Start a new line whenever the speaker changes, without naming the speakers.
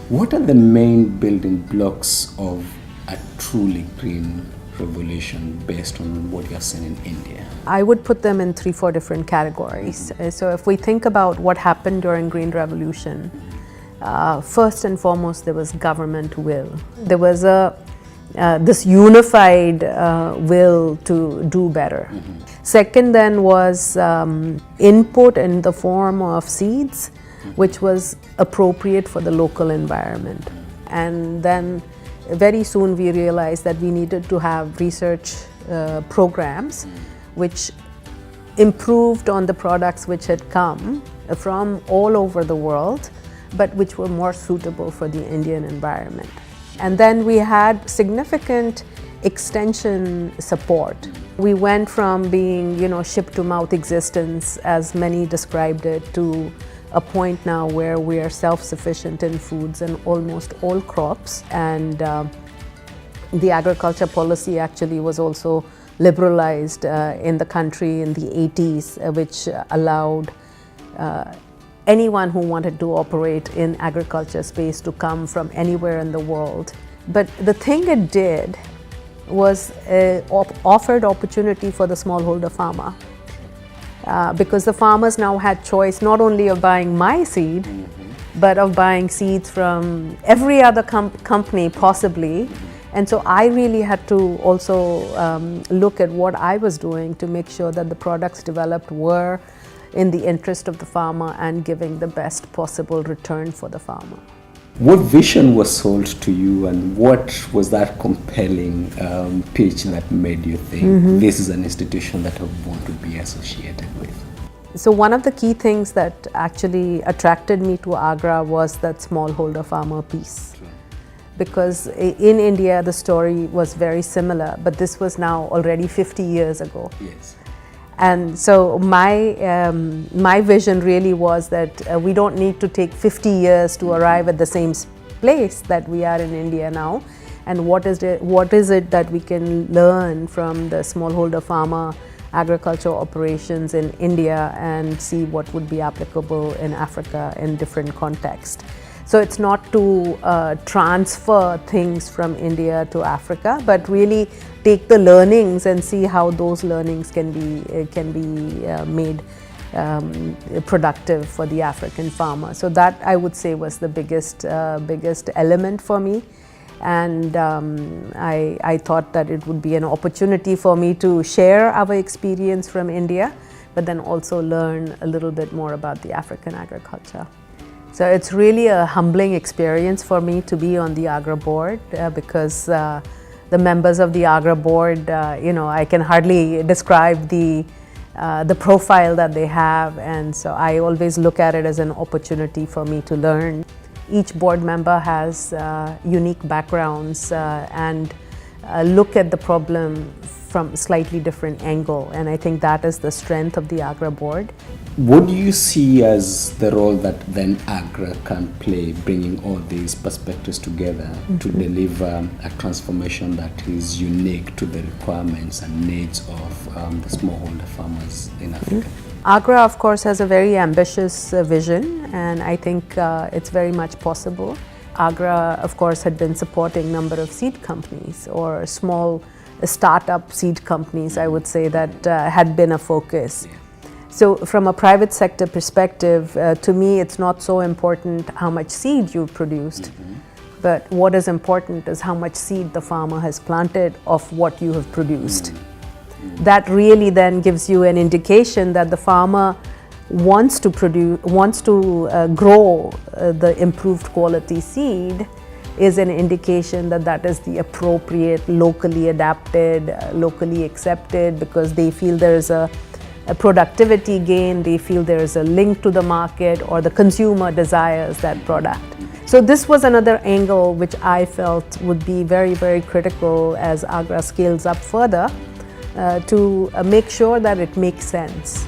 What are the main building blocks of a truly green revolution based on what you're seeing in India?
I would put them in 3-4 different categories. So if we think about what happened during Green Revolution, first and foremost, there was government will. There was this unified will to do better. Second then was input in the form of seeds, which was appropriate for the local environment. And then very soon we realized that we needed to have research programs which improved on the products which had come from all over the world, but which were more suitable for the Indian environment. And then we had significant extension support. We went from being, ship to mouth existence, as many described it, to a point now where we are self-sufficient in foods and almost all crops. And the agriculture policy actually was also liberalized in the country in the 80s, which allowed anyone who wanted to operate in agriculture space to come from anywhere in the world. But the thing it did was offered opportunity for the smallholder farmer. Because the farmers now had choice not only of buying my seed, but of buying seeds from every other company possibly. And so I really had to also look at what I was doing to make sure that the products developed were in the interest of the farmer and giving the best possible return for the farmer.
What vision was sold to you, and what was that compelling pitch that made you think this is an institution that I want to be associated with?
So one of the key things that actually attracted me to Agra was that smallholder farmer piece. Because in India the story was very similar, but this was now already 50 years ago.
Yes.
And so my vision really was that we don't need to take 50 years to arrive at the same place that we are in India now. And what is it that we can learn from the smallholder farmer agriculture operations in India and see what would be applicable in Africa in different contexts. So it's not to transfer things from India to Africa, but really take the learnings and see how those learnings can be made productive for the African farmer. So that, I would say, was the biggest element for me. And I thought that it would be an opportunity for me to share our experience from India, but then also learn a little bit more about the African agriculture. So it's really a humbling experience for me to be on the Agra board because the members of the Agra board, I can hardly describe the profile that they have, and so I always look at it as an opportunity for me to learn. Each board member has unique backgrounds and look at the problem from a slightly different angle, and I think that is the strength of the Agra board.
What do you see as the role that then Agra can play, bringing all these perspectives together to deliver a transformation that is unique to the requirements and needs of the smallholder farmers in Africa?
Agra, of course, has a very ambitious vision, and I think it's very much possible. Agra, of course, had been supporting a number of seed companies or small startup seed companies, I would say, that had been a focus. So from a private sector perspective, to me, it's not so important how much seed you've produced, but what is important is how much seed the farmer has planted of what you have produced. That really then gives you an indication that the farmer wants to grow the improved quality seed, is an indication that that is the appropriate, locally adapted, locally accepted, because they feel there is a productivity gain, they feel there is a link to the market, or the consumer desires that product. So this was another angle which I felt would be very, very critical as Agra scales up further to make sure that it makes sense.